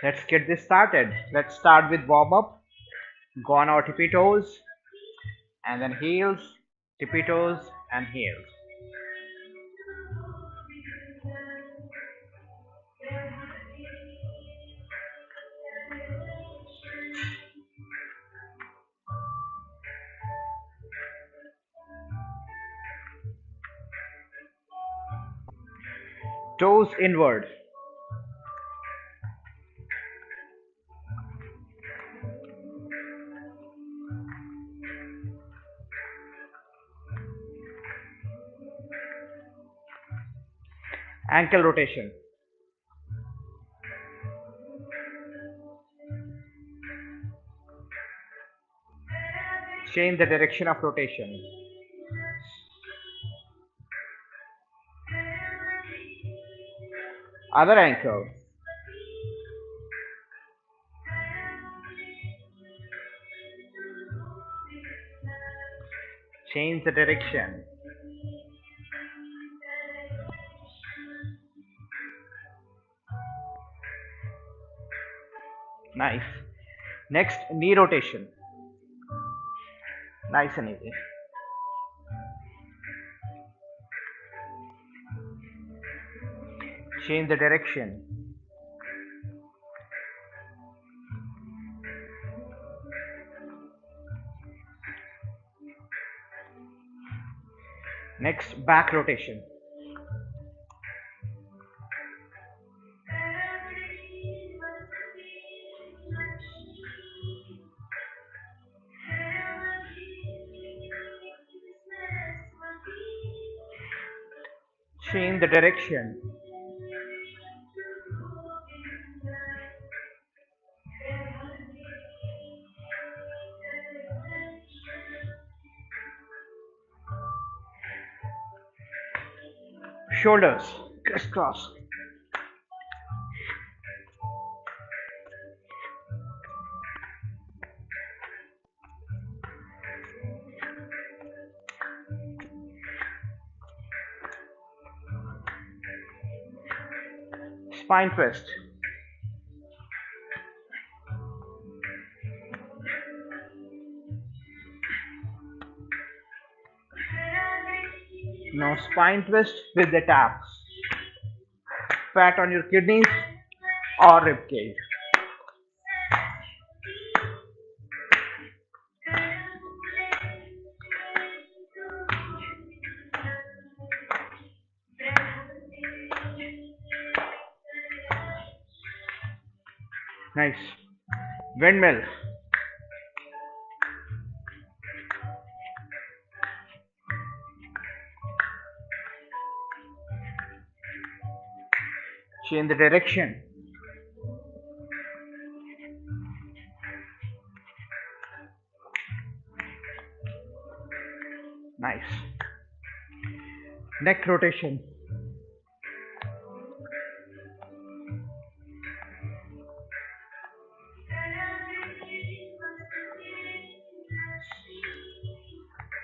Let's get this started. Let's start with warm up. Go on our tippy toes and then heels, tippy toes and heels. Toes inward. Ankle rotation. Change the direction of rotation. Other ankle. Change the direction. Nice. Next, knee rotation. Nice and easy. Change the direction. Next, back rotation. Change the direction. Shoulders, crisscross. Spine twist. Now spine twist with the taps. Fat on your kidneys or rib cage. Nice. Windmill. Change the direction. Nice. Neck rotation.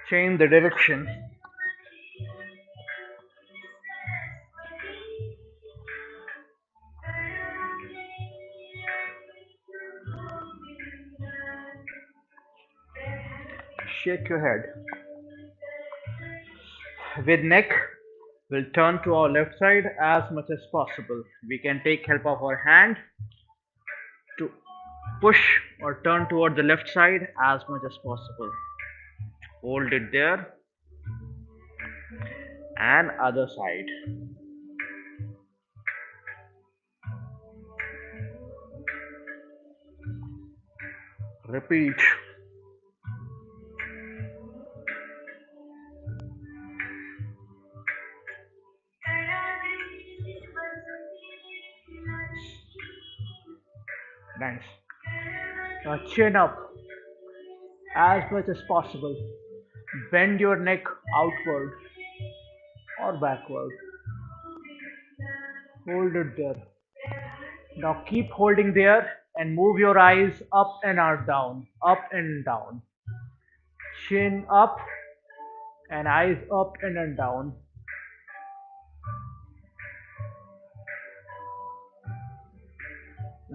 Change the direction. Shake your head. With neck, we'll turn to our left side as much as possible. We can take help of our hand to push or turn toward the left side as much as possible. Hold it there and other side. Repeat. Nice. Now chin up as much as possible. Bend your neck outward or backward. Hold it there. Now keep holding there and move your eyes up and out down, up and down. Chin up and eyes up and down.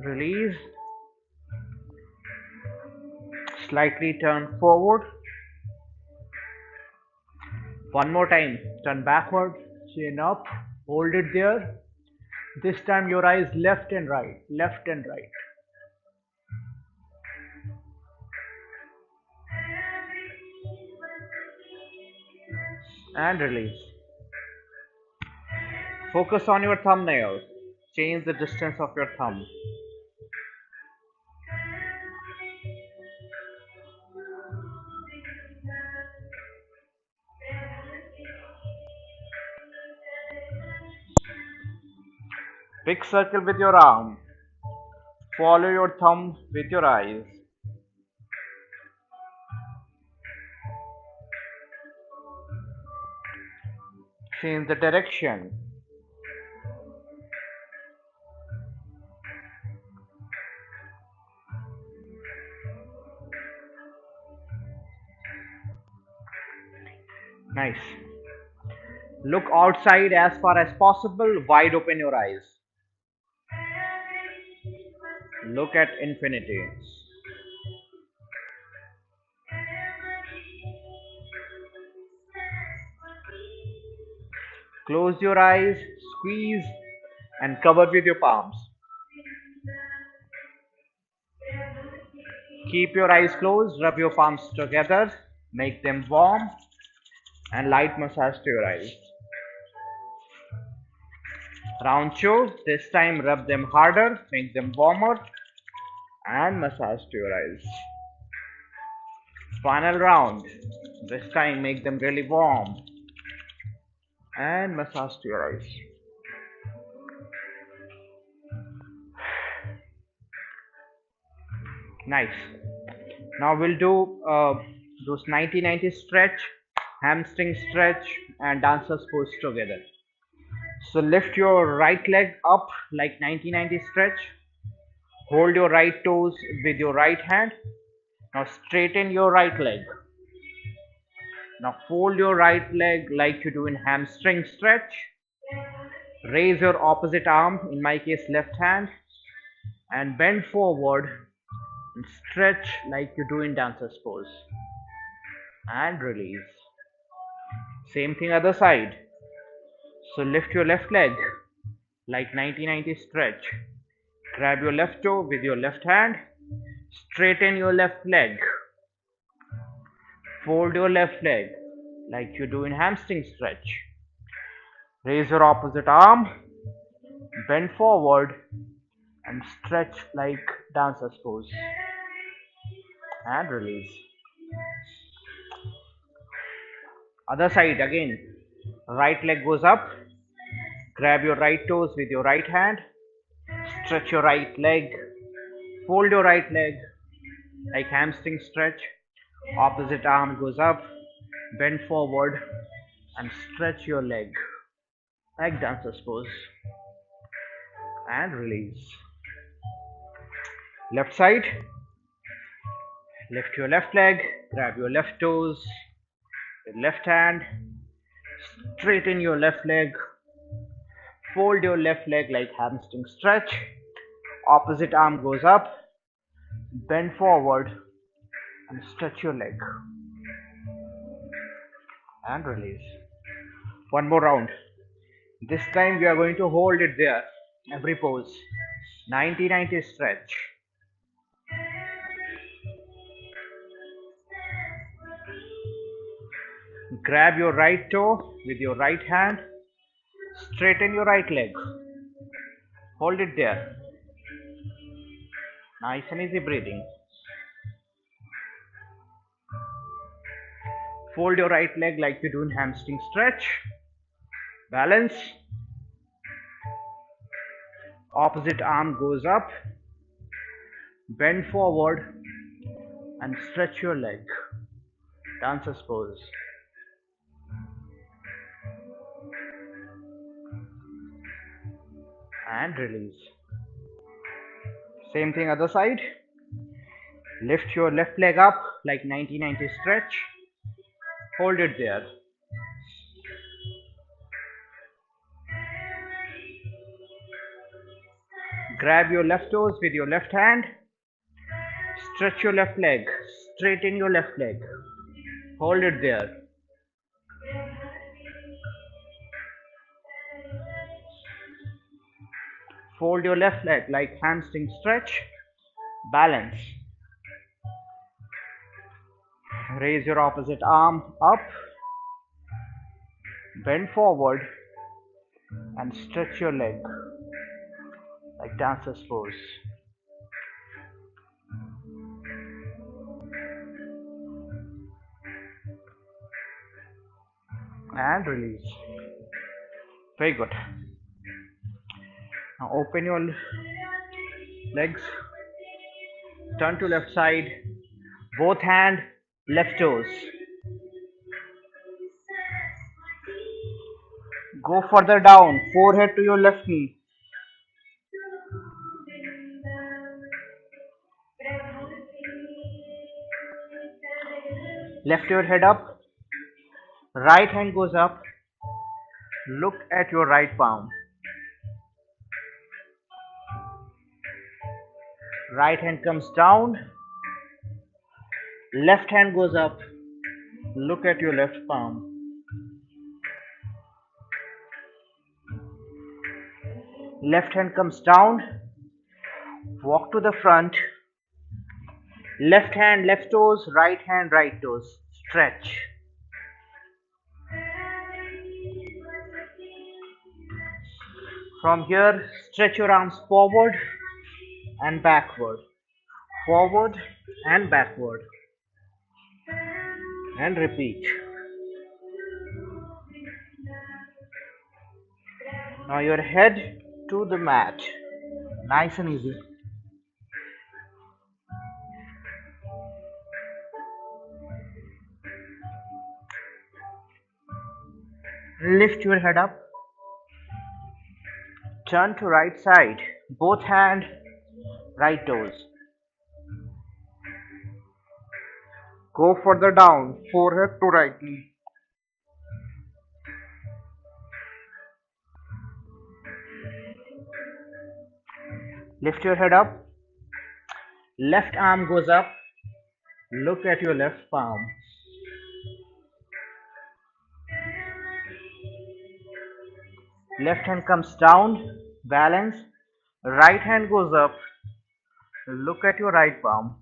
Release. Slightly turn forward. One more time. Turn backward. Chin up. Hold it there. This time your eyes left and right. Left and right. And release. Focus on your thumbnail. Change the distance of your thumb. Big circle with your arm. Follow your thumb with your eyes. Change the direction. Nice. Look outside as far as possible. Wide open your eyes. Look at infinity. Close your eyes, squeeze, and cover with your palms. Keep your eyes closed, rub your palms together, make them warm, and light massage to your eyes. Round two, this time rub them harder, make them warmer, and massage to your eyes. Final round, this time make them really warm, and massage to your eyes. Nice. Now we'll do those 90-90 stretch, hamstring stretch, and dancer's pose together. So lift your right leg up like 90-90 stretch. Hold your right toes with your right hand. Now straighten your right leg. Now fold your right leg like you do in hamstring stretch. Raise your opposite arm, in my case left hand, and bend forward and stretch like you do in dancer's pose. And release. Same thing other side. So lift your left leg like 90-90 stretch. Grab your left toe with your left hand. Straighten your left leg. Fold your left leg like you do in hamstring stretch. Raise your opposite arm. Bend forward and stretch like dancer's pose. And release. Other side again. Right leg goes up. Grab your right toes with your right hand. Stretch your right leg. Fold your right leg like hamstring stretch. Opposite arm goes up. Bend forward and stretch your leg like dancer's pose. And release. Left side. Lift your left leg. Grab your left toes with left hand. Straighten your left leg. Fold your left leg like hamstring stretch. Opposite arm goes up. Bend forward and stretch your leg. And release. One more round. This time we are going to hold it there. Every pose. 90-90 stretch. Grab your right toe with your right hand. Straighten your right leg. Hold it there. Nice and easy breathing. Fold your right leg like you do in hamstring stretch. Balance. Opposite arm goes up. Bend forward and stretch your leg. Dancer's pose. And release. Same thing other side. Lift your left leg up like 90-90 stretch. Hold it there. Grab your left toes with your left hand. Stretch your left leg. Straighten your left leg. Hold it there. Fold your left leg like hamstring stretch. Balance. Raise your opposite arm up. Bend forward and stretch your leg like dancer's pose. And release. Very good. Now open your legs. Turn to left side. Both hand, left toes. Go further down. Forehead to your left knee. Lift your head up. Right hand goes up. Look at your right palm. Right hand comes down. Left hand goes up. Look at your left palm. Left hand comes down. Walk to the front. Left hand, left toes. Right hand, right toes. Stretch. From here, stretch your arms forward and backward. Forward and backward. And repeat. Now your head to the mat. Nice and easy. Lift your head up. Turn to right side. Both hand, right toes. Go further down. Forehead to right knee. Lift your head up. Left arm goes up. Look at your left palm. Left hand comes down. Balance. Right hand goes up. Look at your right palm.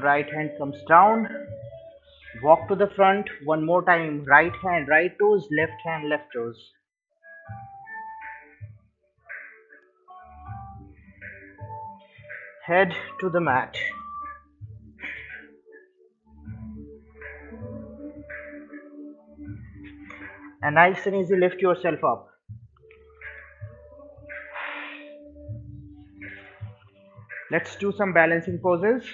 Right hand comes down. Walk to the front. One more time. Right hand, right toes. Left hand, left toes. Head to the mat. And nice and easy, lift yourself up. Let's do some balancing poses.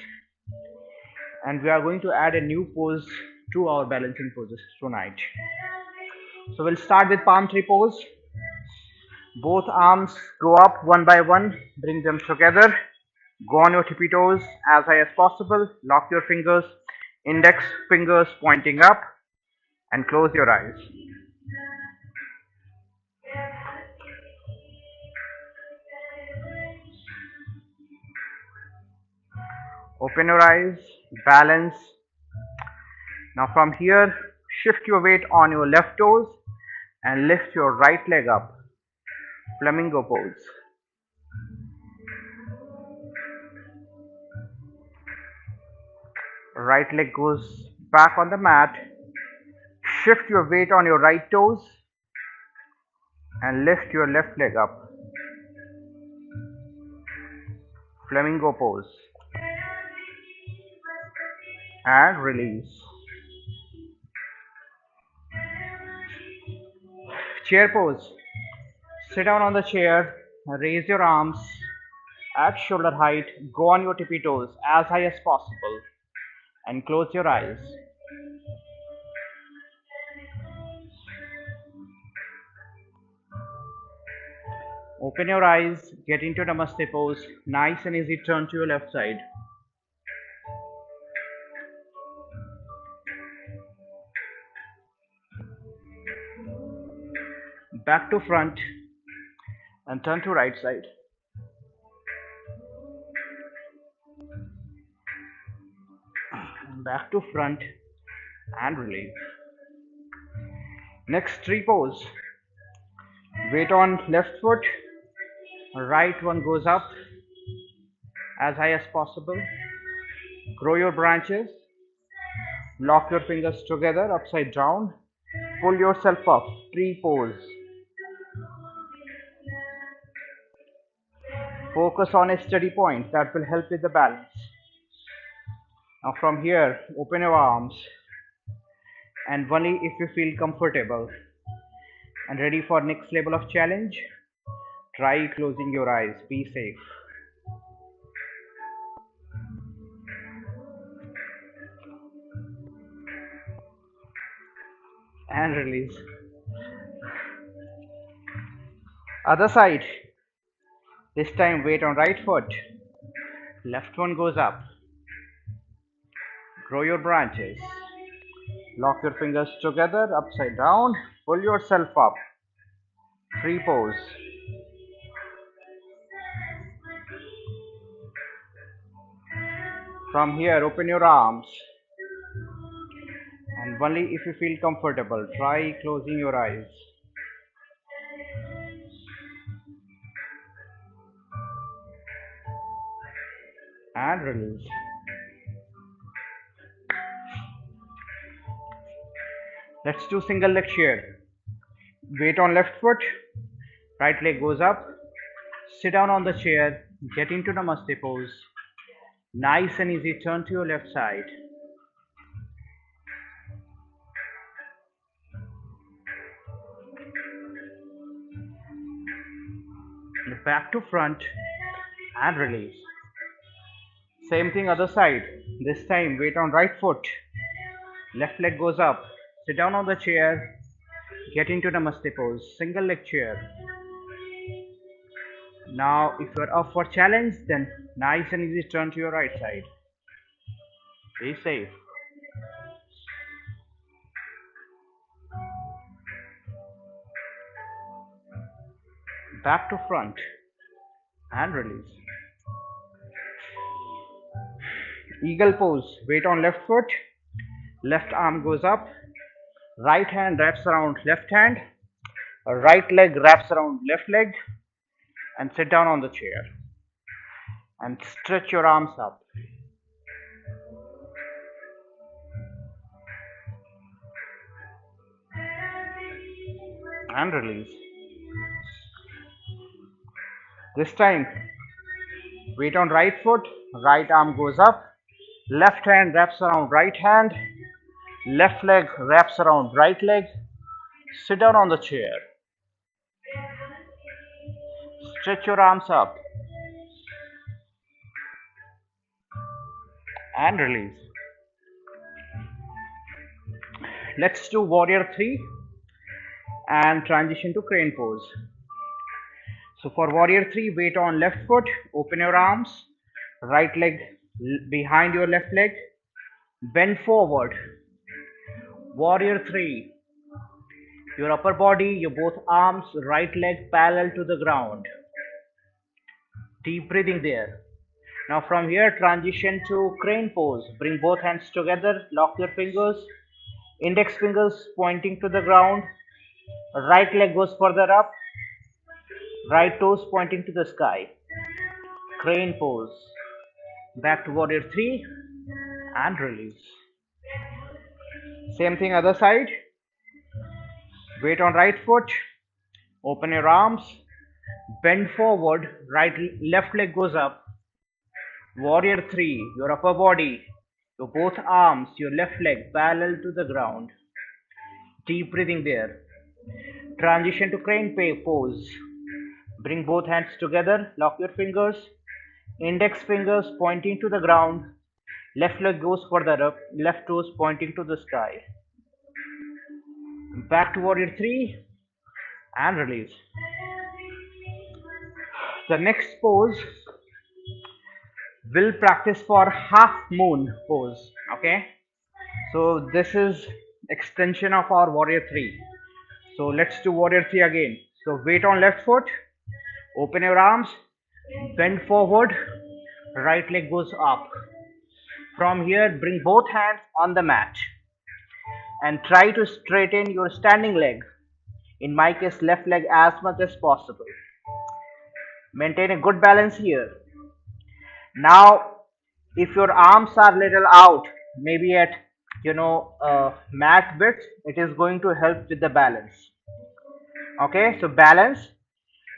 And we are going to add a new pose to our balancing poses tonight. So we'll start with palm tree pose. Both arms go up one by one. Bring them together. Go on your tippy toes as high as possible. Lock your fingers. Index fingers pointing up. And close your eyes. Open your eyes, balance. Now from here, shift your weight on your left toes and lift your right leg up. Flamingo pose. Right leg goes back on the mat. Shift your weight on your right toes and lift your left leg up. Flamingo pose. And release. Chair pose. Sit down on the chair, raise your arms at shoulder height, go on your tippy toes as high as possible and close your eyes. Open your eyes, get into Namaste pose, nice and easy, turn to your left side. back to front and turn to right side, back to front and release. Next tree pose. Weight on left foot, right one goes up as high as possible. Grow your branches, lock your fingers together upside down, pull yourself up, tree pose. Focus on a steady point that will help with the balance. Now from here, open your arms and only if you feel comfortable and ready for next level of challenge, try closing your eyes. Be safe. And release. Other side. This time weight on right foot. Left one goes up. Grow your branches. Lock your fingers together upside down. Pull yourself up. Tree pose. From here, open your arms. And only if you feel comfortable, try closing your eyes. And release. Let's do single leg chair. Weight on left foot, right leg goes up. Sit down on the chair, get into Namaste pose. Nice and easy, turn to your left side. Back to front and release. Same thing other side. This time weight on right foot. Left leg goes up. Sit down on the chair. Get into Namaste pose. Single leg chair. Now if you are up for challenge, then nice and easy, turn to your right side. Be safe. Back to front and release. Eagle pose. Weight on left foot. Left arm goes up. Right hand wraps around left hand. Right leg wraps around left leg. And sit down on the chair. And stretch your arms up. And release. This time, weight on right foot, right arm goes up, left hand wraps around right hand, left leg wraps around right leg, sit down on the chair, stretch your arms up, and release. Let's do warrior 3 and transition to crane pose. So for warrior 3, weight on left foot, open your arms, right leg behind your left leg, bend forward. Warrior 3, your upper body, your both arms, right leg parallel to the ground. Deep breathing there. Now from here, transition to crane pose. Bring both hands together, lock your fingers, index fingers pointing to the ground, right leg goes further up, right toes pointing to the sky. Crane pose. Back to warrior 3 and release. Same thing other side. Weight on right foot. Open your arms. Bend forward. Left leg goes up. Warrior 3. Your upper body. Your both arms. Your left leg parallel to the ground. Deep breathing there. Transition to crane pose. Bring both hands together. Lock your fingers. Index fingers pointing to the ground. Left leg goes further up. Left toes pointing to the sky. Back to warrior 3 and release. The next pose we'll practice for half moon pose. Okay, so this is extension of our warrior 3. So let's do warrior 3 again. So weight on left foot, open your arms, bend forward, right leg goes up. From here, bring both hands on the mat and try to straighten your standing leg, in my case left leg, as much as possible. Maintain a good balance here. Now if your arms are little out, maybe at mat width, it is going to help with the balance. Okay, so balance.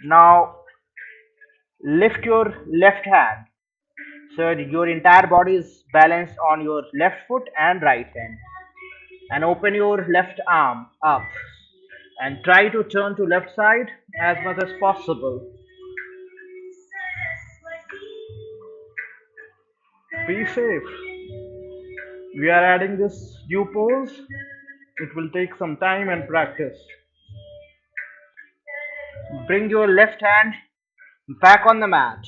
Now lift your left hand so your entire body is balanced on your left foot and right hand, and open your left arm up and try to turn to left side as much as possible. Be safe. We are adding this new pose. It will take some time and practice. Bring your left hand back on the mat.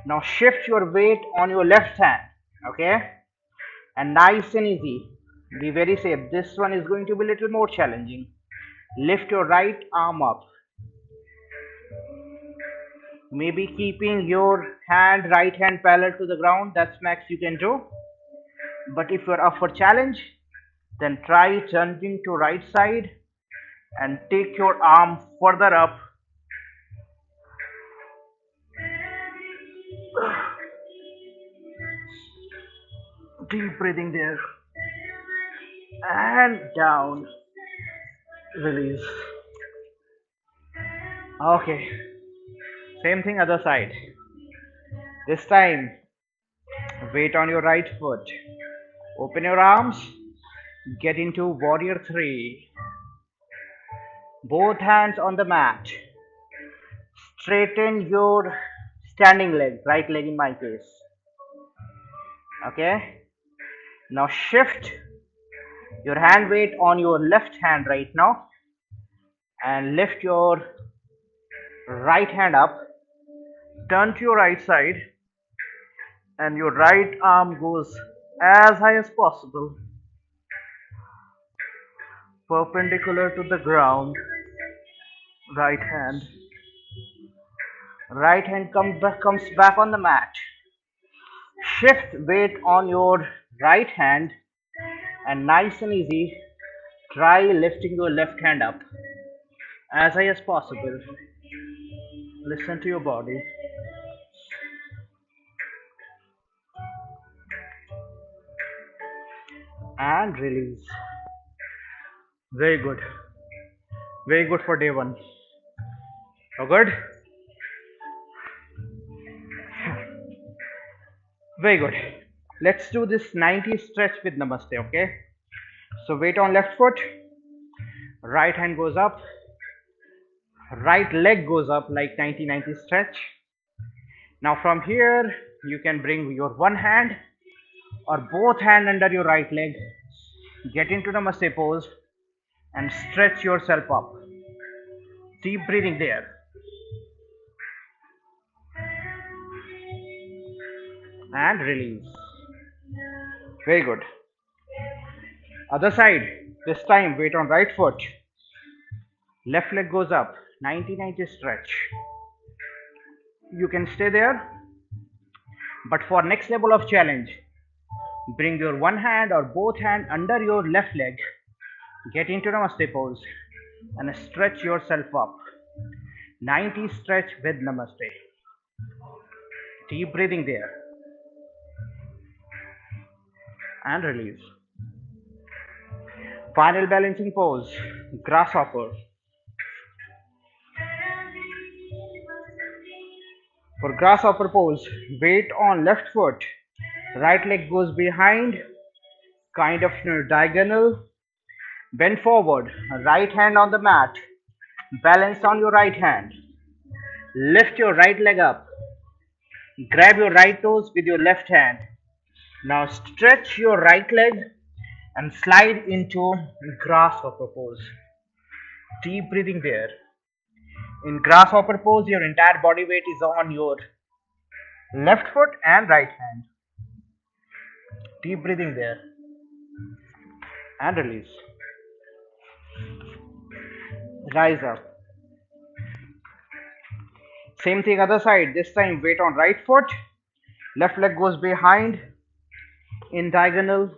Now shift your weight on your left hand. Okay? And nice and easy. Be very safe. This one is going to be a little more challenging. Lift your right arm up. Maybe keeping your right hand parallel to the ground. That's max you can do. But if you're up for challenge, then try turning to right side and take your arm further up. Deep breathing there. And down. Release. Okay. Same thing other side. This time, weight on your right foot. Open your arms. Get into warrior 3. Both hands on the mat. Straighten your standing leg, right leg in my case. Okay. Now shift your hand weight on your left hand right now and lift your right hand up. Turn to your right side and your right arm goes as high as possible, perpendicular to the ground. Right hand comes back on the mat. Shift weight on your right hand and nice and easy try lifting your left hand up as high as possible. Listen to your body. And release. Very good. Very good for day 1. Oh, good. Very good. Let's do this 90 stretch with namaste. Okay, so weight on left foot, right hand goes up, right leg goes up like 90 stretch. Now from here you can bring your one hand or both hand under your right leg, get into namaste pose and stretch yourself up. Deep breathing there. And release. Very good. Other side. This time weight on right foot. Left leg goes up. 90 stretch. You can stay there. But for next level of challenge, bring your one hand or both hand under your left leg. Get into namaste pose and stretch yourself up. 90 stretch with namaste. Deep breathing there. And release. Final balancing pose, grasshopper. For grasshopper pose, weight on left foot, right leg goes behind, kind of diagonal, bend forward, right hand on the mat, balance on your right hand, lift your right leg up, grab your right toes with your left hand. Now stretch your right leg and slide into grasshopper pose. Deep breathing there. In grasshopper pose, your entire body weight is on your left foot and right hand. Deep breathing there. And release. rise up. Same thing other side. This time weight on right foot. Left leg goes behind in diagonal.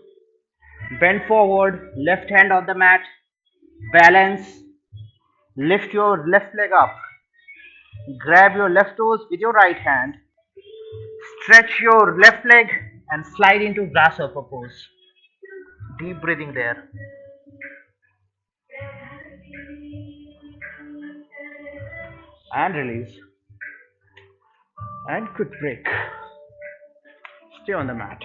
Bend forward. Left hand on the mat. Balance. Lift your left leg up. Grab your left toes with your right hand. Stretch your left leg and slide into grasshopper pose. Deep breathing there. And release. And quick break. Stay on the mat.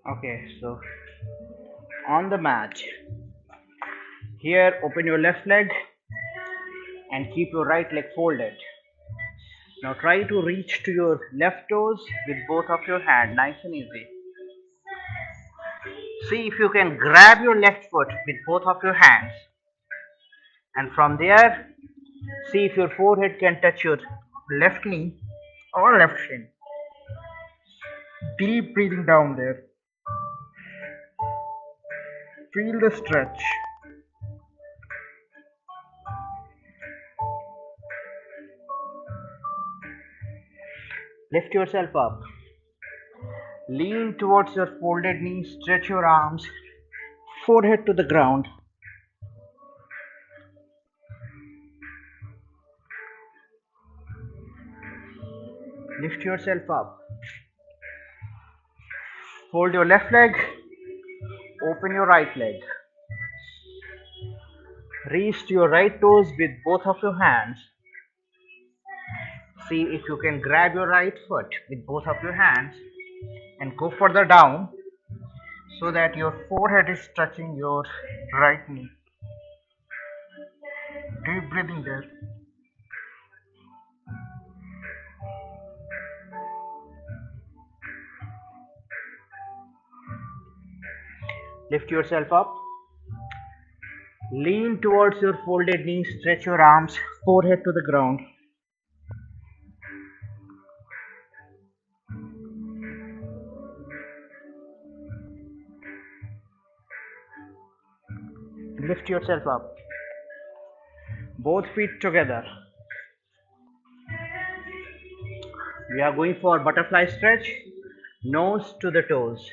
Okay, so on the mat. Here, open your left leg and keep your right leg folded. Now try to reach to your left toes with both of your hands, nice and easy. See if you can grab your left foot with both of your hands. And from there, see if your forehead can touch your left knee or left shin. Deep breathing down there. Feel the stretch. Lift yourself up. Lean towards your folded knees, stretch your arms, forehead to the ground. Lift yourself up. Fold your left leg, open your right leg. Reach to your right toes with both of your hands. See if you can grab your right foot with both of your hands and go further down so that your forehead is touching your right knee. Deep breathing there. Lift yourself up. Lean towards your folded knees, stretch your arms, forehead to the ground. Lift yourself up. Both feet together. We are going for butterfly stretch, nose to the toes.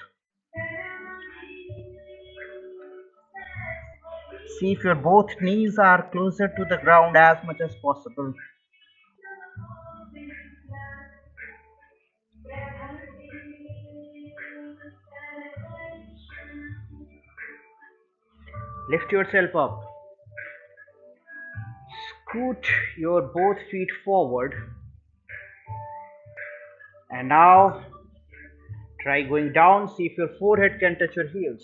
See if your both knees are closer to the ground as much as possible. Lift yourself up. Scoot your both feet forward. And now try going down. See if your forehead can touch your heels.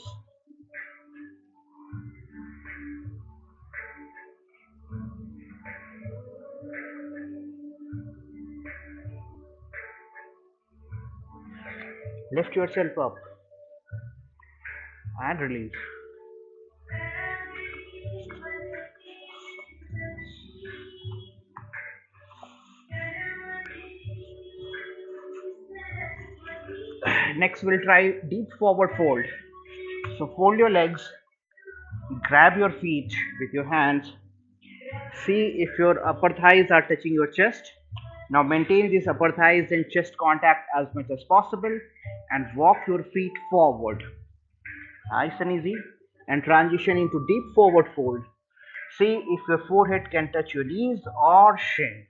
Lift yourself up and release. Next we'll try deep forward fold. So fold your legs, grab your feet with your hands, See if your upper thighs are touching your chest. Now maintain these upper thighs and chest contact as much as possible and walk your feet forward. Nice and easy. And transition into deep forward fold. See if your forehead can touch your knees or shin.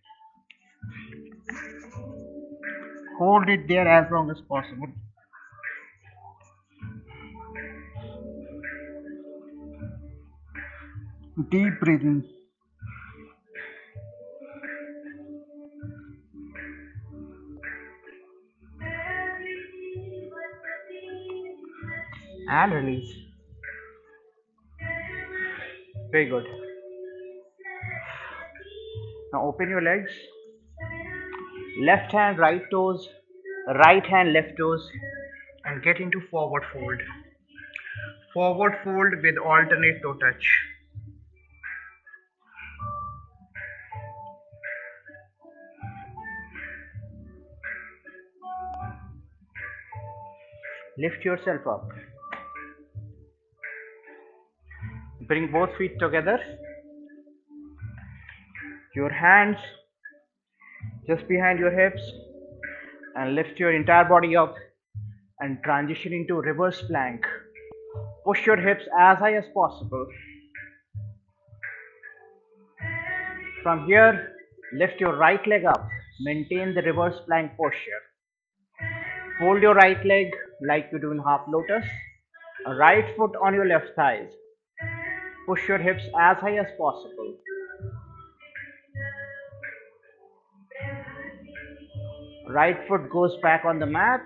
Hold it there as long as possible. Deep breathing. And release. Very good. Now open your legs. Left hand, right toes, right hand, left toes, and get into forward fold. Forward fold with alternate toe touch. Lift yourself up. Bring both feet together. Your hands just behind your hips and lift your entire body up and transition into reverse plank. Push your hips as high as possible. From here, lift your right leg up. Maintain the reverse plank posture. Fold your right leg like you do in half lotus. Right foot on your left thighs. Push your hips as high as possible. Right foot goes back on the mat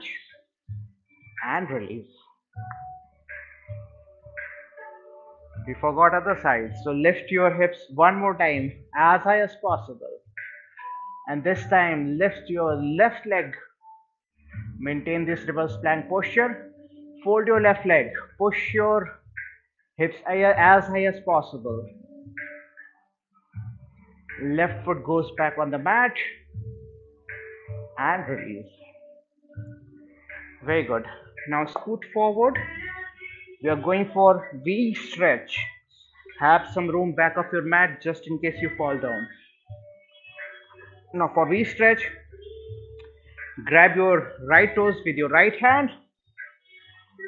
and release. We forgot other side. So lift your hips one more time as high as possible. And this time lift your left leg. Maintain this reverse plank posture. Fold your left leg. Push your hips as high as possible. Left foot goes back on the mat and release. Very good. Now scoot forward. We are going for V stretch. Have some room back of your mat just in case you fall down. Now for V stretch, grab your right toes with your right hand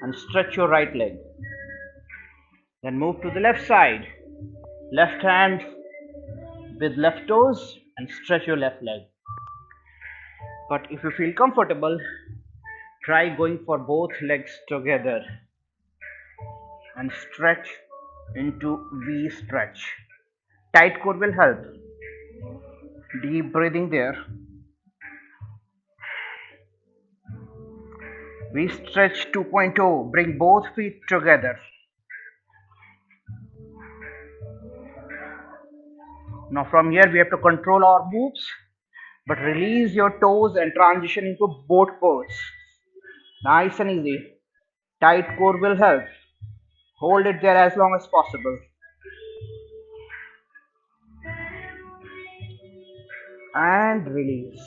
and stretch your right leg. Then move to the left side. Left hand with left toes and stretch your left leg. But if you feel comfortable, try going for both legs together and stretch into V stretch. Tight core will help. Deep breathing there. V stretch 2.0. Bring both feet together. Now from here we have to control our moves, but release your toes and transition into boat pose. Nice and easy. Tight core will help. Hold it there as long as possible. And release.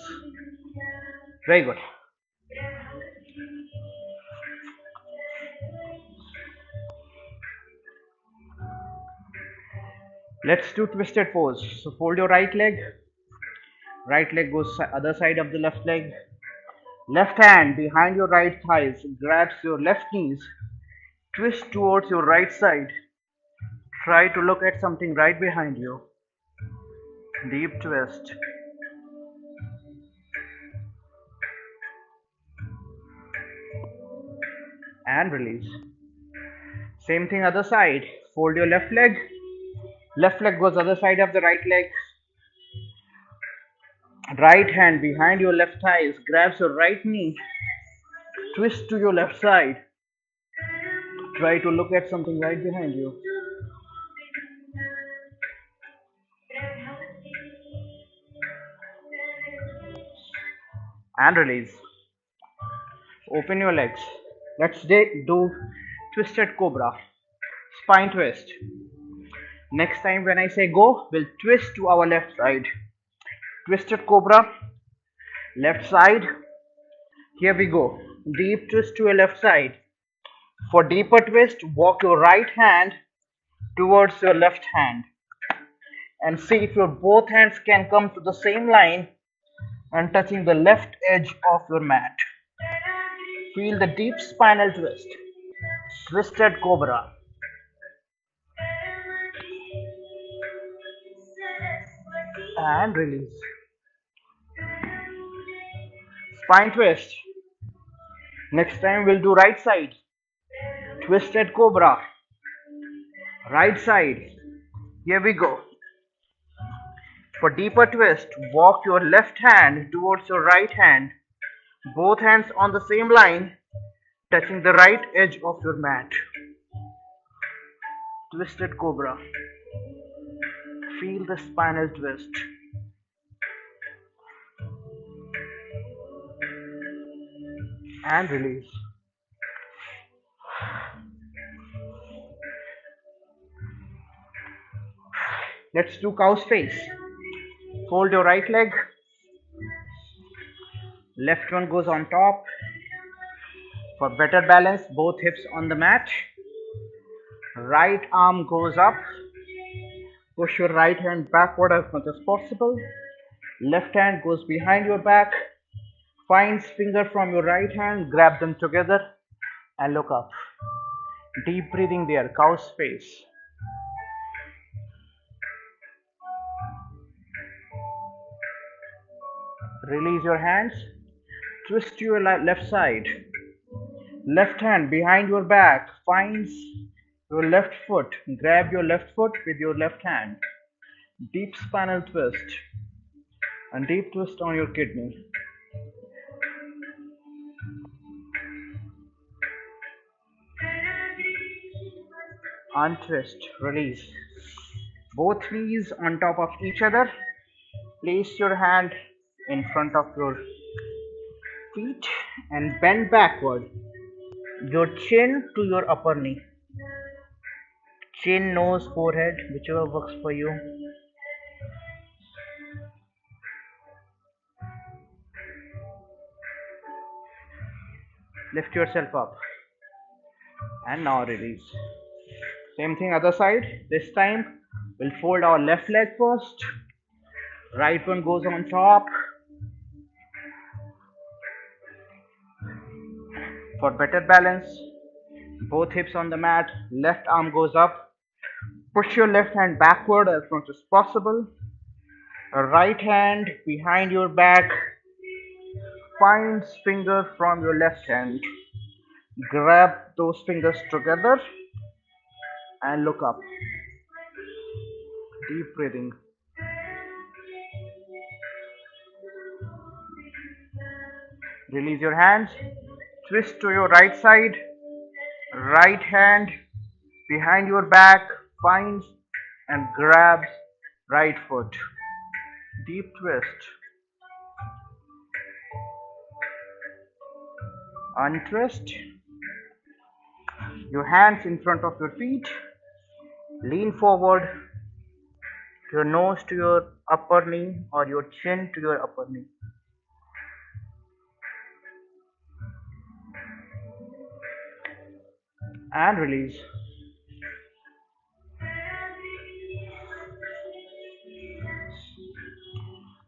Very good. Let's do twisted pose. So fold your right leg. Right leg goes other side of the left leg. Left hand behind your right thighs grabs your left knees. Twist towards your right side. Try to look at something right behind you. Deep twist. And release. Same thing other side. Fold your left leg. Left leg goes other side of the right leg. Right hand behind your left thighs grabs your right knee. Twist to your left side. Try to look at something right behind you. And release. Open your legs. Let's do twisted cobra. Spine twist. Next time when I say go, we'll twist to our left side. Twisted cobra. Left side. Here we go. Deep twist to your left side. For deeper twist, walk your right hand towards your left hand and see if your both hands can come to the same line and touching the left edge of your mat. Feel the deep spinal twist. Twisted cobra. And release. Spine twist. Next time we'll do right side. Twisted cobra. Right side. Here we go. For deeper twist, walk your left hand towards your right hand. Both hands on the same line, touching the right edge of your mat. Twisted cobra. Feel the spinal twist. And release. Let's do cow's face. Fold your right leg. Left one goes on top. For better balance, both hips on the mat. Right arm goes up. Push your right hand backward as much as possible. Left hand goes behind your back. Finds finger from your right hand, grab them together and look up. Deep breathing there, cow's face. Release your hands. Twist to your left side. Left hand behind your back finds your left foot. Grab your left foot with your left hand. Deep spinal twist and deep twist on your kidney. Untwist, release. Both knees on top of each other. Place your hand in front of your feet and bend backward. Your chin to your upper knee. Chin, nose, forehead, whichever works for you. Lift yourself up. And now release. Same thing other side. This time we'll fold our left leg first. Right one goes on top. For better balance, both hips on the mat. Left arm goes up. Push your left hand backward as much as possible. Right hand behind your back. Finds finger from your left hand. Grab those fingers together and look up. Deep breathing. Release your hands. Twist to your right side. Right hand behind your back finds and grabs right foot. Deep twist. Untwist. Your hands in front of your feet. Lean forward. Your nose to your upper knee or your chin to your upper knee. And release.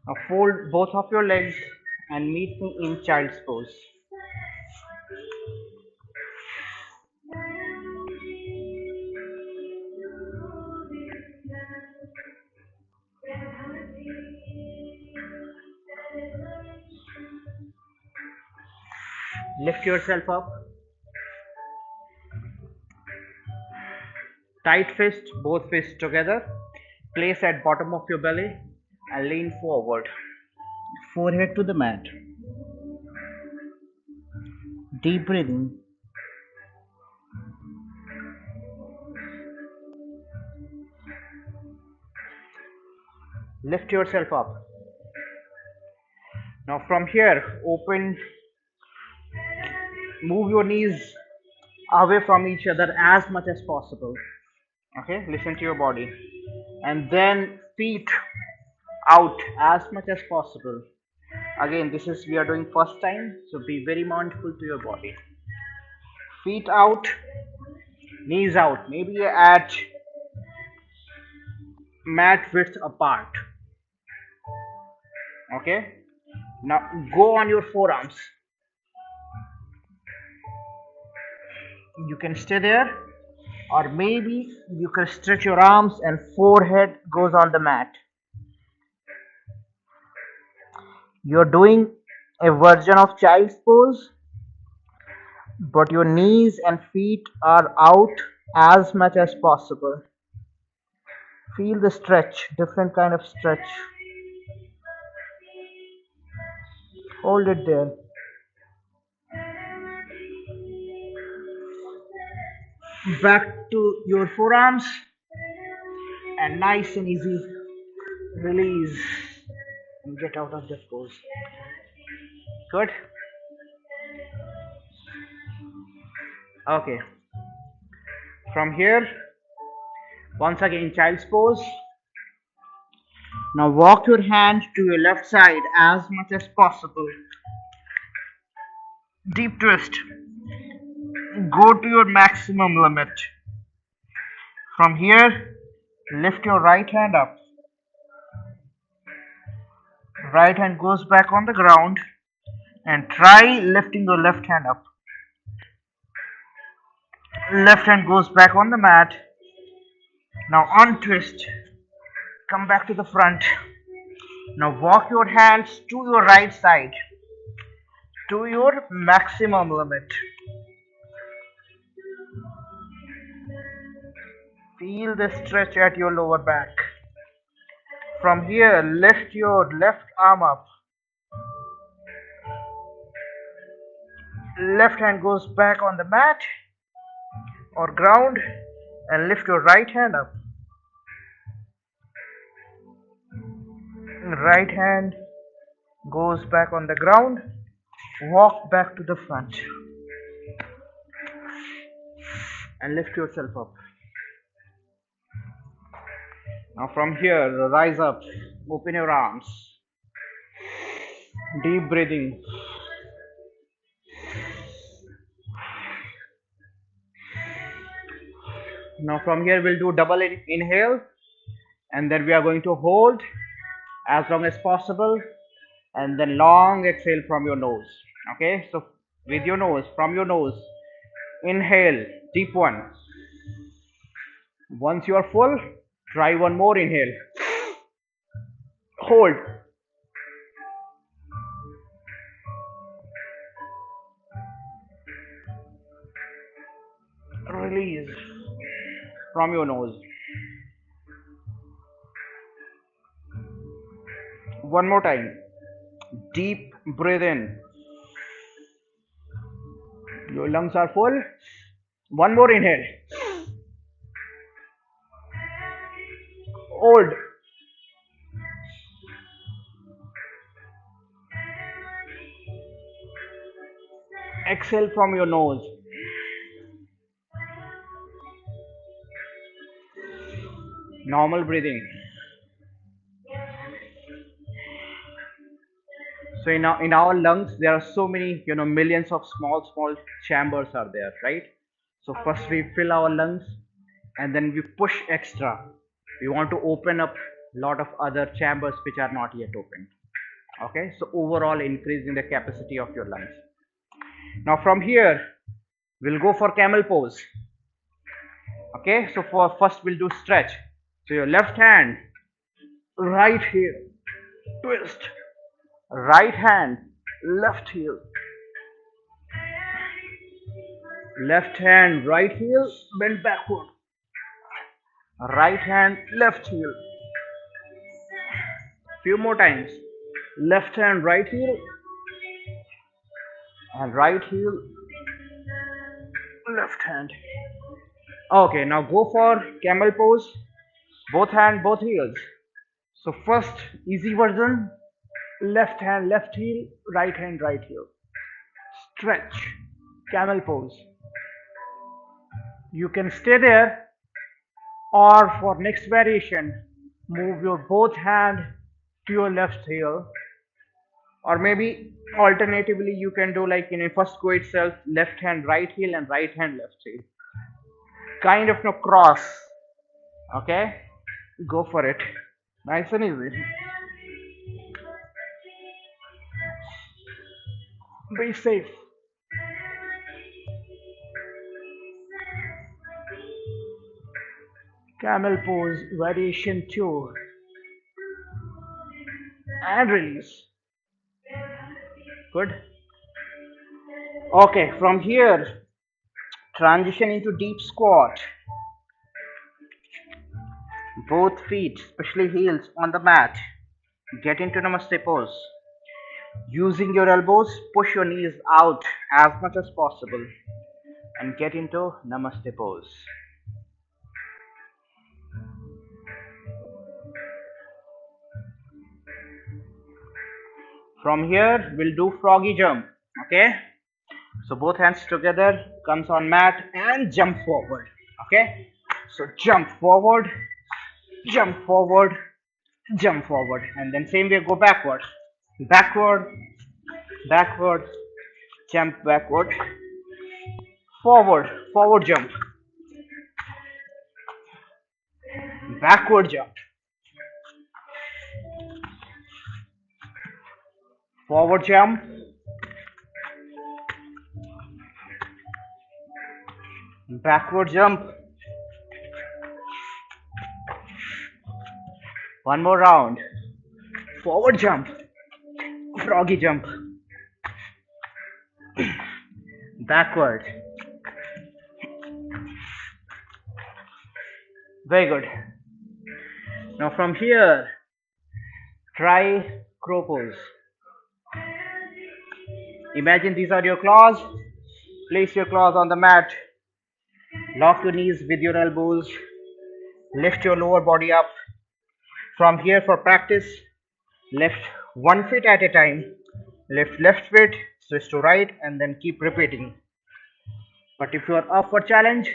Now fold both of your legs and meet me in child's pose. Lift yourself up. Tight fist, both fists together. Place at bottom of your belly and lean forward. Forehead to the mat. Deep breathing. Lift yourself up. Now from here, move your knees away from each other as much as possible. Okay, listen to your body. And then feet out as much as possible. Again, we are doing first time, so be very mindful to your body. Feet out, knees out. Maybe at mat width apart. Okay, now go on your forearms. You can stay there, or maybe you can stretch your arms and forehead goes on the mat. You're doing a version of child's pose, but your knees and feet are out as much as possible. Feel the stretch, different kind of stretch. Hold it there. Back to your forearms and nice and easy release and get out of that pose. Good. Okay. From here, once again child's pose. Now walk your hand to your left side as much as possible. Deep twist. Go to your maximum limit. From here, lift your right hand up. Right hand goes back on the ground and try lifting your left hand up. Left hand goes back on the mat. Now untwist. Come back to the front. Now walk your hands to your right side to your maximum limit. Feel the stretch at your lower back. From here, lift your left arm up. Left hand goes back on the mat or ground and lift your right hand up. Right hand goes back on the ground. Walk back to the front and lift yourself up. Now from here, rise up, open your arms. Deep breathing. Now from here we'll do double inhale and then we are going to hold as long as possible and then long exhale from your nose. Okay, so with your nose, from your nose, inhale, deep one. Once you are full, try one more inhale. Hold. Release from your nose. One more time. Deep breathe in. Your lungs are full. One more inhale. Hold. Exhale from your nose. Normal breathing. So in our lungs there are so many, millions of small chambers are there, right? So first we fill our lungs and then we push extra. We want to open up a lot of other chambers which are not yet opened. Okay, so overall increasing the capacity of your lungs. Now from here we'll go for camel pose. Okay, so for first we'll do stretch. So your left hand, right heel, twist. Right hand, left heel. Left hand, right heel, bend backward. Right hand, left heel. Few more times. Left hand, right heel. And right heel, left hand. Okay, now go for camel pose. Both hand, both heels. So first, easy version. Left hand, left heel, right hand, right heel. Stretch, camel pose. You can stay there, or for next variation, move your both hand to your left heel, or maybe alternatively you can do like in a first go itself, left hand right heel and right hand left heel. Kind of no cross. Okay. Go for it. Nice and easy. Be safe. Camel pose, variation 2. And release. Good. Okay, from here, transition into deep squat. Both feet, especially heels, on the mat. Get into Namaste pose. Using your elbows, push your knees out as much as possible and get into Namaste pose. From here, we'll do froggy jump. Okay? So both hands together, comes on mat and jump forward. Okay? So jump forward, jump forward, jump forward, and then same way go backward, backward, backward, jump backward, forward, forward jump, backward jump, forward jump, backward jump. One more round. Forward jump, froggy jump, backward. Very good. Now from here, try crow pose. Imagine these are your claws. Place your claws on the mat. Lock your knees with your elbows. Lift your lower body up. From here, for practice, lift one foot at a time. Lift left foot, switch to right, and then keep repeating. But if you are up for challenge,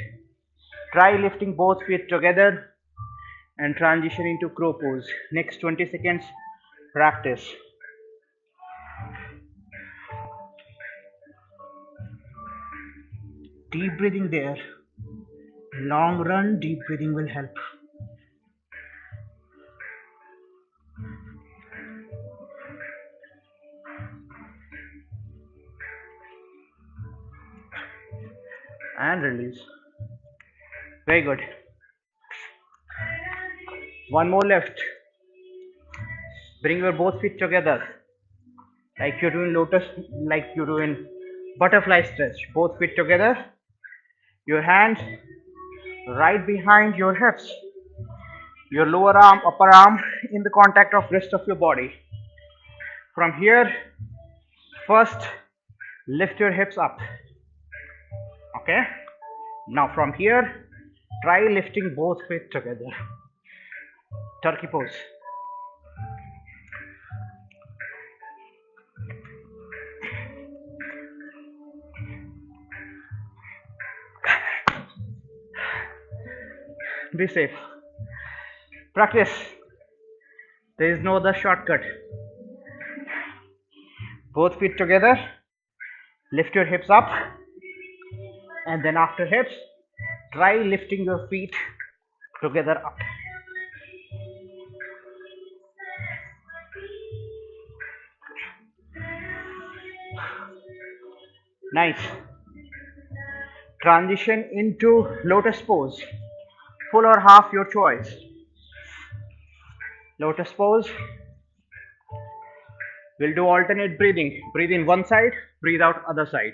try lifting both feet together and transition into crow pose. Next 20 seconds, practice. Deep breathing there. Long run, deep breathing will help. And release. Very good. One more left. Bring your both feet together. Like you're doing lotus, like you're doing butterfly stretch. Both feet together. Your hands right behind your hips. Your lower arm, upper arm in the contact of rest of your body. From here, first lift your hips up. Okay? Now from here, try lifting both feet together. Turkey pose. Be safe. Practice. There is no other shortcut. Both feet together. Lift your hips up. And then after hips, try lifting your feet together up. Nice. Transition into lotus pose. Full or half, your choice. Lotus pose. We'll do alternate breathing. Breathe in one side, breathe out other side.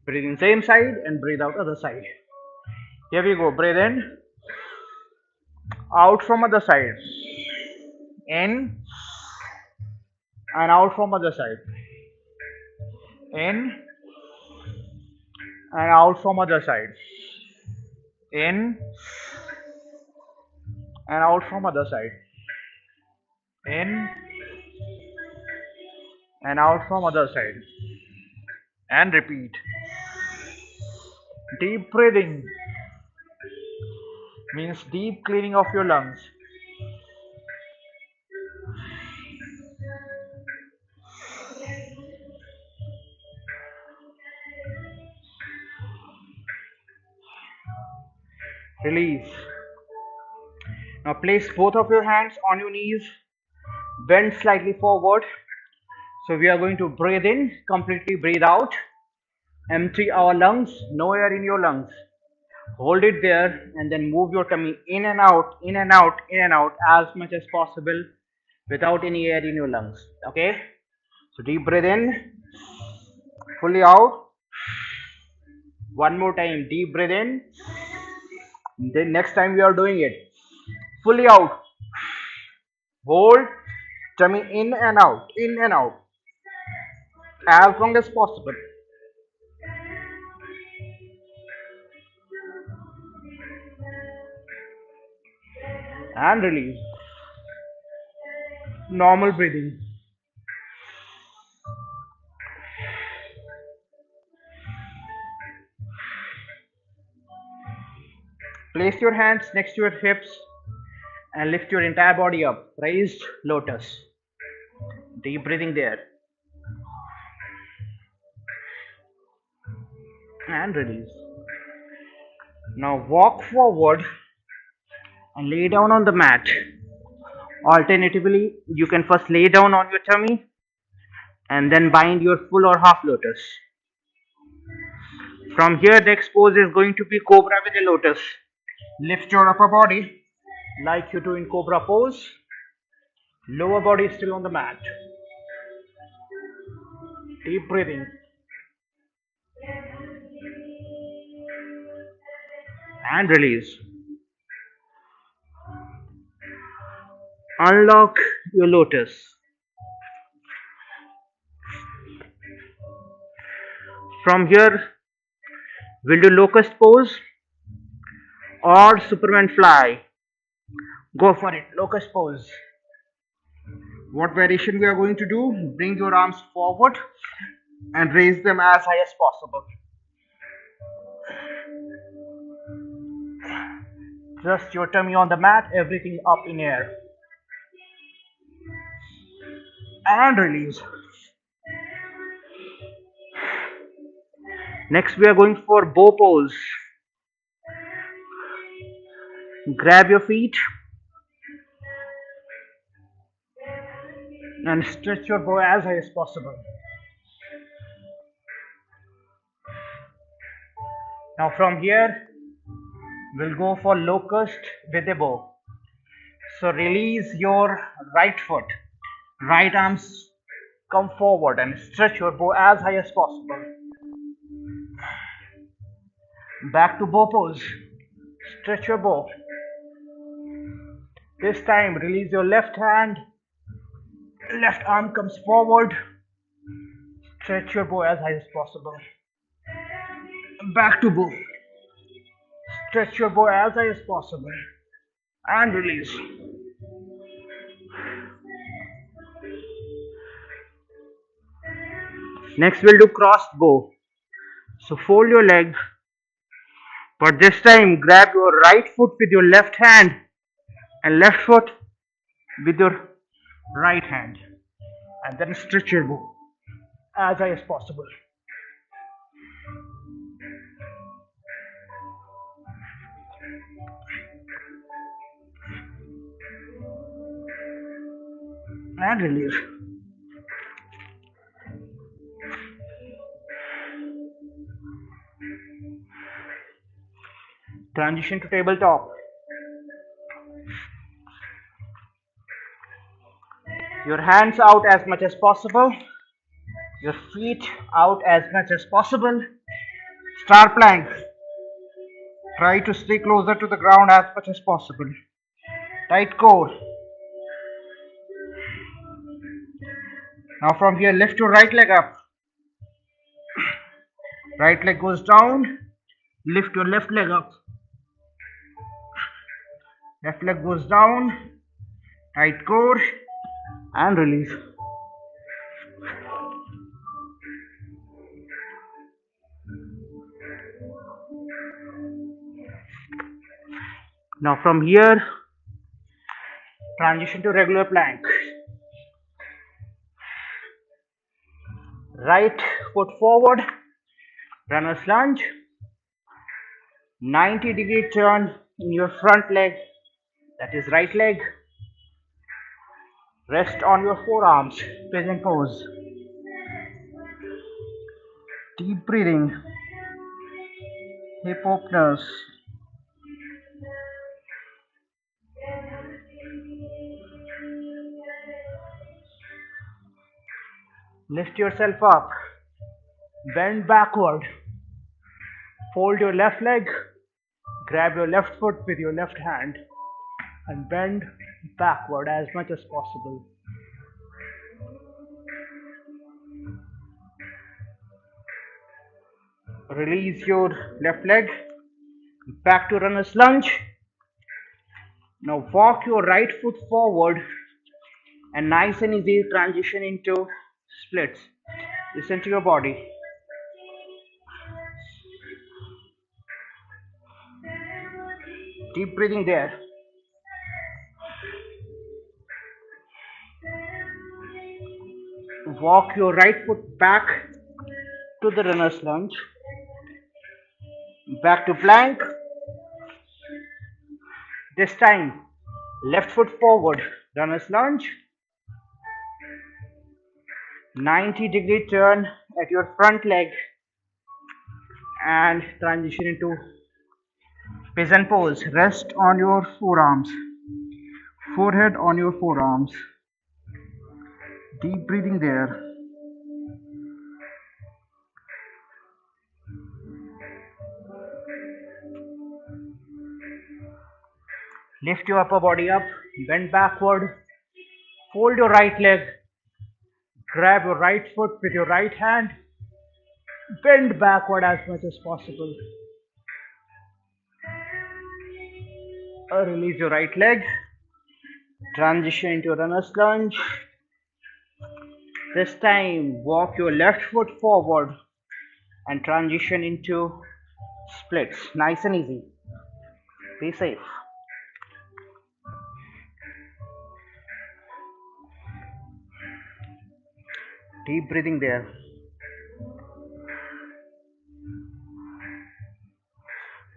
Breathe in same side and breathe out other side. Here we go. Breathe in. Out from other side. In. And out from other side. In. And out from other side. In. And out from other side. In. And out from other side. And repeat. Deep breathing means deep cleaning of your lungs. Release. Now place both of your hands on your knees, bend slightly forward. So we are going to breathe in, completely breathe out, empty our lungs, no air in your lungs. Hold it there and then move your tummy in and out, in and out, in and out as much as possible without any air in your lungs. Okay? So deep breathe in, fully out. One more time, deep breathe in. Then next time we are doing it, fully out. Hold, tummy in and out as long as possible. And release. Normal breathing. Place your hands next to your hips and lift your entire body up. Raised lotus. Deep breathing there. And release. Now walk forward and lay down on the mat. Alternatively, you can first lay down on your tummy and then bind your full or half lotus. From here, next pose is going to be cobra with a lotus. Lift your upper body like you do in cobra pose. Lower body is still on the mat. Deep breathing. And release. Unlock your lotus. From here, we'll do locust pose or Superman fly. Go for it. Locust pose. What variation we are going to do? Bring your arms forward and raise them as high as possible. Just your tummy on the mat, everything up in air. And release. Next we are going for bow pose. Grab your feet and stretch your bow as high as possible. Now from here we'll go for locust with a bow. So release your right foot. Right arms come forward and stretch your bow as high as possible. Back to bow pose. Stretch your bow. This time release your left hand. Left arm comes forward. Stretch your bow as high as possible. Back to bow. Stretch your bow as high as possible. And release. Next we'll do crossed bow. So fold your leg, but this time grab your right foot with your left hand and left foot with your right hand, and then stretch your bow as high as possible. And release. Transition to tabletop. Your hands out as much as possible. Your feet out as much as possible. Star plank. Try to stay closer to the ground as much as possible. Tight core. Now from here, lift your right leg up. Right leg goes down. Lift your left leg up. Left leg goes down. Tight core. And release. Now from here, transition to regular plank. Right foot forward, runner's lunge, 90-degree turn in your front leg, That is right leg. Rest on your forearms. Pigeon pose. Deep breathing. Hip openers. Lift yourself up. Bend backward. Fold your left leg. Grab your left foot with your left hand and bend backward as much as possible. Release your left leg. Back to runner's lunge. Now walk your right foot forward and nice and easy transition into splits. Listen to your body. Deep breathing there. Walk your right foot back to the runner's lunge. Back to plank. This time, left foot forward, runner's lunge. 90-degree turn at your front leg and transition into pigeon pose. Rest on your forearms. Forehead on your forearms. Deep breathing there. Lift your upper body up. Bend backward. Fold your right leg. Grab your right foot with your right hand. Bend backward as much as possible. Release your right leg. Transition into runner's lunge. This time, walk your left foot forward and transition into splits. Nice and easy. Be safe. Deep breathing there.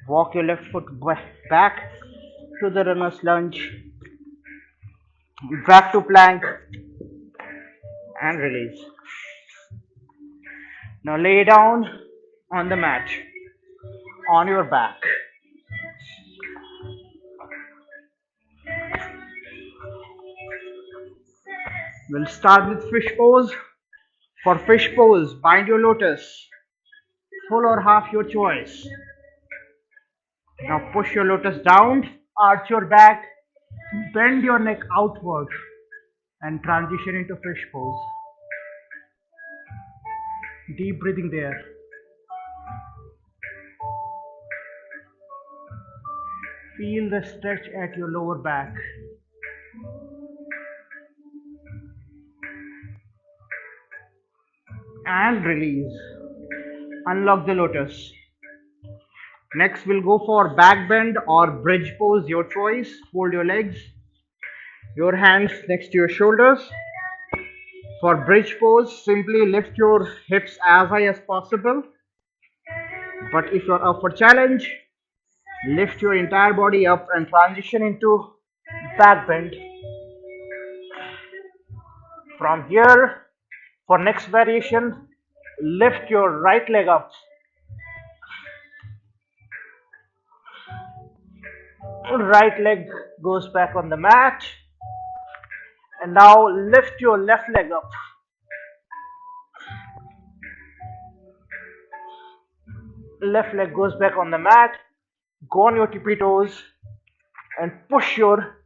Walk your left foot back to the runner's lunge. Back to plank and release. Now lay down on the mat on your back. We'll start with fish pose. For fish pose, bind your lotus. Full or half your choice. Now push your lotus down, arch your back, bend your neck outward and transition into fish pose. Deep breathing there. Feel the stretch at your lower back. And release. Unlock the lotus. Next we'll go for back bend or bridge pose, your choice. Fold your legs. Your hands next to your shoulders. For bridge pose, simply lift your hips as high as possible. But if you're up for challenge, lift your entire body up and transition into back bend. From here, for next variation, lift your right leg up. Right leg goes back on the mat. And now lift your left leg up. Left leg goes back on the mat. Go on your tippy toes and push your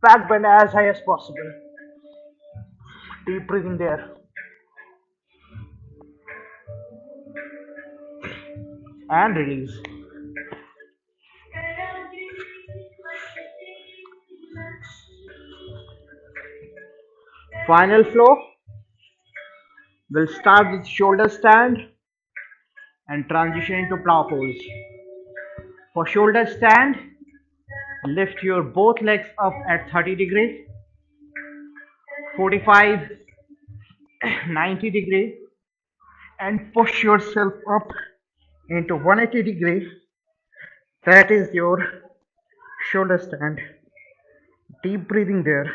back bend as high as possible. Deep breathing there. And release. Final flow. We'll start with shoulder stand and transition into plow pose. For shoulder stand, lift your both legs up at 30 degree, 45, 90 degree and push yourself up into 180 degree. That is your shoulder stand. Deep breathing there.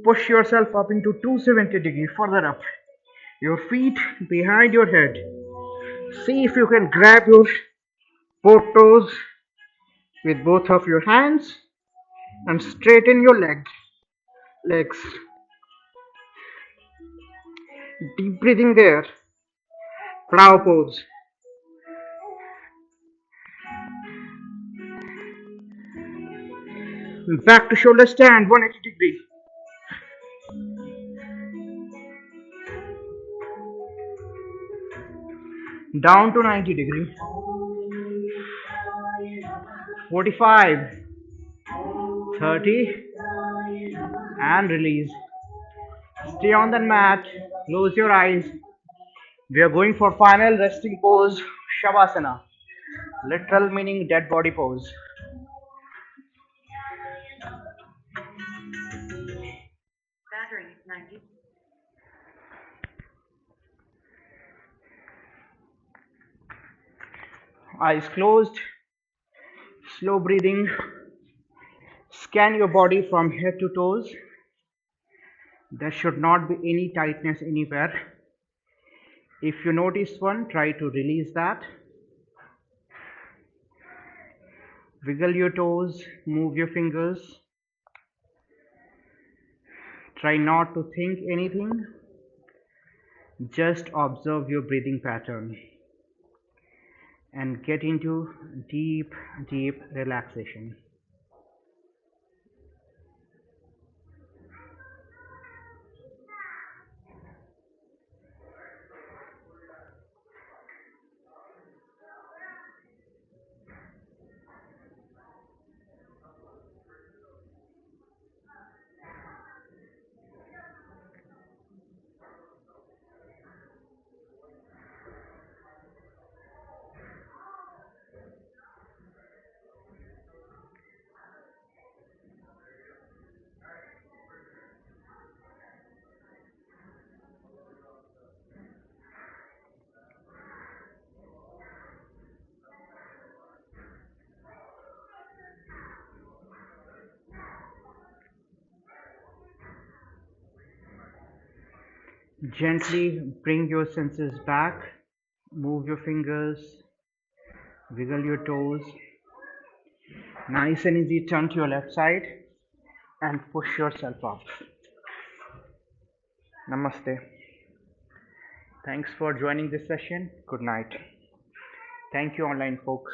Push yourself up into 270 degree, further up. Your feet behind your head. See if you can grab your both toes with both of your hands and straighten your legs. Deep breathing there. Plow pose. Back to shoulder stand, 180 degree. Down to 90 degree. 45, 30, and release. Stay on the mat. Close your eyes. We are going for final resting pose, Shavasana. Literal meaning dead body pose. Battery 90. Eyes closed. Slow breathing. Scan your body from head to toes. There should not be any tightness anywhere. If you notice one, try to release that. Wiggle your toes, move your fingers. Try not to think anything. Just observe your breathing pattern and get into deep relaxation. Gently bring your senses back. Move your fingers. Wiggle your toes. Nice and easy, turn to your left side and push yourself up. Namaste. Thanks for joining this session. Good night. Thank you, online folks.